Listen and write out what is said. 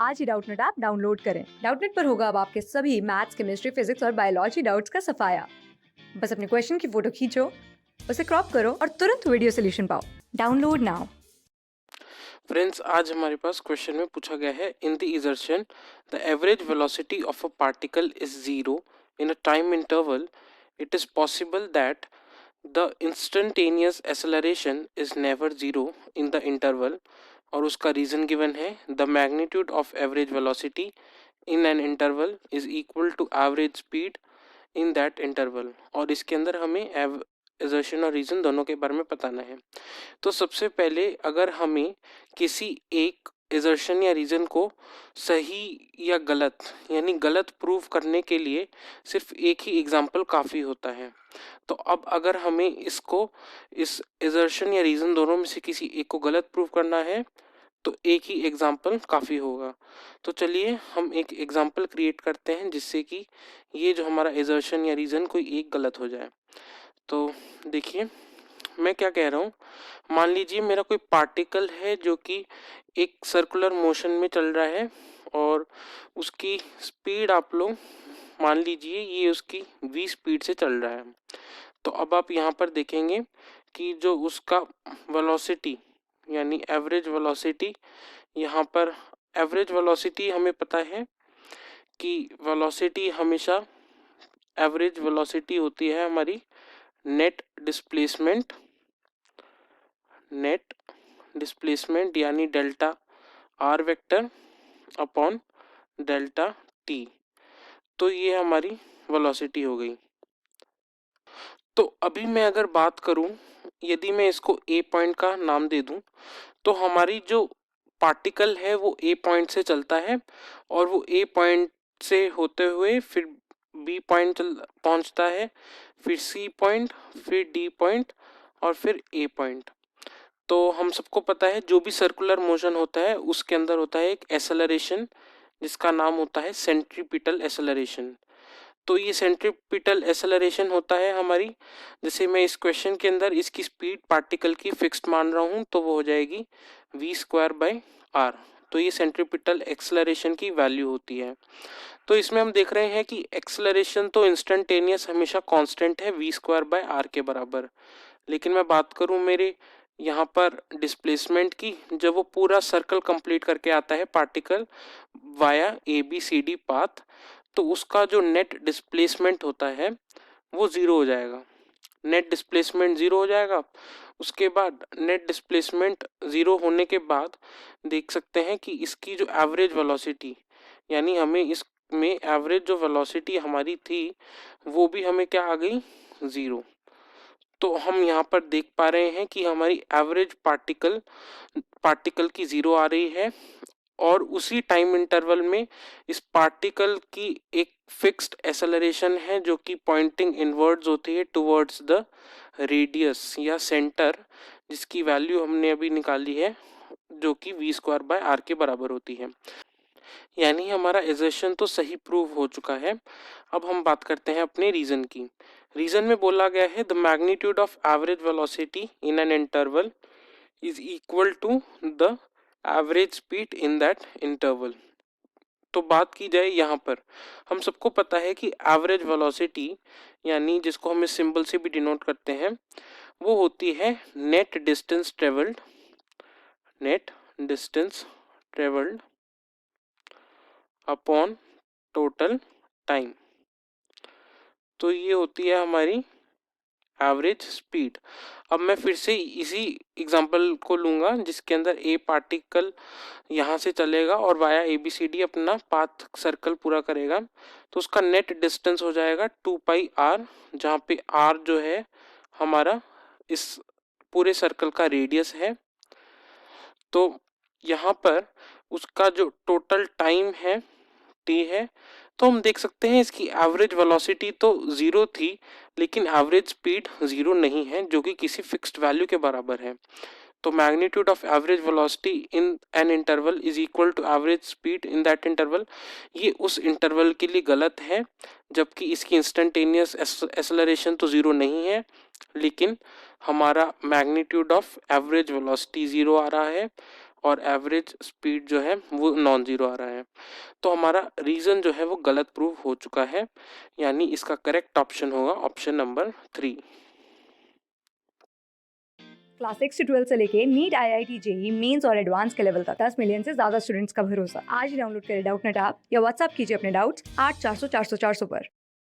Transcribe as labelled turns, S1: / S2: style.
S1: आज ही Doubtnut app download करें। Doubtnut पर होगा अब आपके सभी मैथ्स, केमिस्ट्री, फिजिक्स और बायोलॉजी डाउट्स का सफाया। बस अपने क्वेश्चन की फोटो खींचो, उसे क्रॉप करो और तुरंत वीडियो सोल्यूशन पाओ। Download now.
S2: फ्रेंड्स, आज हमारे पास क्वेश्चन में पूछा गया है in the assertion the average velocity of a particle is zero in a time interval it is possible that the instantaneous acceleration is never zero in the interval. और उसका reason given है the magnitude of average velocity in an interval is equal to average speed in that interval. और इसके अंदर हमें assertion और reason दोनों के बारे में बताना है। तो सबसे पहले अगर हमें किसी एक एजर्शन या रीजन को सही या गलत यानी गलत प्रूव करने के लिए सिर्फ एक ही एग्जाम्पल काफ़ी होता है। तो अब अगर हमें इस एजर्शन या रीजन दोनों में से किसी एक को गलत प्रूव करना है तो एक ही एग्जाम्पल काफ़ी होगा। तो चलिए हम एक एग्जाम्पल क्रिएट करते हैं जिससे कि ये जो हमारा एजर्शन या रीजन कोई एक गलत हो जाए। तो देखिए मैं क्या कह रहा हूँ, मान लीजिए मेरा कोई पार्टिकल है जो कि एक सर्कुलर मोशन में चल रहा है और उसकी स्पीड आप लोग मान लीजिए ये उसकी v स्पीड से चल रहा है। तो अब आप यहाँ पर देखेंगे कि जो उसका वेलोसिटी यानी एवरेज वेलोसिटी, यहाँ पर एवरेज वेलोसिटी हमें पता है कि वेलोसिटी हमेशा एवरेज वेलोसिटी होती है हमारी नेट डिस्प्लेसमेंट यानी delta R vector upon delta T. तो ये हमारी वेलोसिटी हो गई। तो अभी मैं अगर बात करूं, यदि मैं इसको ए पॉइंट का नाम दे दूं तो हमारी जो पार्टिकल है वो ए पॉइंट से चलता है और वो ए पॉइंट से होते हुए फिर बी पॉइंट पहुंचता है, फिर सी पॉइंट, फिर डी पॉइंट और फिर ए पॉइंट। तो हम सबको पता है जो भी सर्कुलर मोशन होता है उसके अंदर होता है एक एक्सेलरेशन जिसका नाम होता है सेंट्रीपिटल एक्सेलरेशन। तो ये सेंट्रीपिटल एक्सेलरेशन होता है हमारी, जैसे मैं इस क्वेश्चन के अंदर इसकी स्पीड पार्टिकल की फिक्स्ड मान रहा हूँ तो वो हो जाएगी v²/r। तो ये सेंट्रीपिटल एक्सेलरेशन की वैल्यू होती है। तो इसमें हम देख रहे हैं कि एक्सेलरेशन तो इंस्टेंटेनियस हमेशा कांस्टेंट है v²/r के बराबर। लेकिन मैं बात करूं मेरे यहाँ पर डिस्प्लेसमेंट की, जब वो पूरा सर्कल कंप्लीट करके आता है particle via A B C D path, तो उसका जो नेट डिस्प्लेसमेंट होता है वो ज़ीरो हो जाएगा। नेट डिस्प्लेसमेंट ज़ीरो हो जाएगा। उसके बाद नेट डिस्प्लेसमेंट ज़ीरो होने के बाद देख सकते हैं कि इसकी जो एवरेज वेलोसिटी यानी हमें इसमें एवरेज जो वेलोसिटी हमारी थी वो भी हमें क्या आ गई, ज़ीरो। तो हम यहाँ पर देख पा रहे हैं कि हमारी एवरेज पार्टिकल की ज़ीरो आ रही है और उसी टाइम इंटरवल में इस पार्टिकल की एक फिक्स्ड एक्सेलरेशन है जो कि पॉइंटिंग इनवर्ड्स होती है टुवर्ड्स द रेडियस या सेंटर, जिसकी वैल्यू हमने अभी निकाली है जो कि v²/r के बराबर होती है। यानी हमारा एजर्शन तो सही प्रूव हो चुका है। अब हम बात करते हैं अपने रीजन की। रीजन में बोला गया है the magnitude of average velocity in an interval is equal to the average speed in that interval. तो बात की जाए यहाँ पर, हम सबको पता है कि एवरेज वेलोसिटी यानी जिसको हम इस सिंबल से भी डिनोट करते हैं वो होती है net distance travelled upon total time. तो ये होती है हमारी एवरेज स्पीड। अब मैं फिर से इसी एग्जांपल को लूँगा जिसके अंदर ए पार्टिकल यहाँ से चलेगा और via A B C D अपना पाथ सर्कल पूरा करेगा। तो उसका नेट डिस्टेंस हो जाएगा 2πr, जहाँ पे r जो है हमारा इस पूरे सर्कल का रेडियस है। तो यहाँ पर उसका जो टोटल टाइम है t है। तो हम देख सकते हैं इसकी एवरेज वेलोसिटी तो ज़ीरो थी लेकिन एवरेज स्पीड ज़ीरो नहीं है जो कि किसी फिक्स्ड वैल्यू के बराबर है। तो magnitude of average velocity in an interval is equal to average speed in that interval, ये उस इंटरवल के लिए गलत है जबकि इसकी इंस्टेंटेनियस एक्सेलरेशन तो ज़ीरो नहीं है लेकिन हमारा magnitude of average velocity zero आ रहा है और एवरेज स्पीड जो है वो नॉन ज़ीरो आ रहा है। तो हमारा रीज़न जो है वो गलत प्रूव हो चुका है, यानी इसका करेक्ट ऑप्शन होगा ऑप्शन नंबर 3।
S1: क्लास 6 से 12 से लेके नीट, IIT, जेई मेंस और एडवांस के लेवल तक 10 मिलियन से ज्यादा स्टूडेंट्स का भरोसा। आज ही डाउनलोड करें डाउटनेट ऐप या व्हाट्सएप कीजिए अपने डाउट्स 8400 400 400 पर।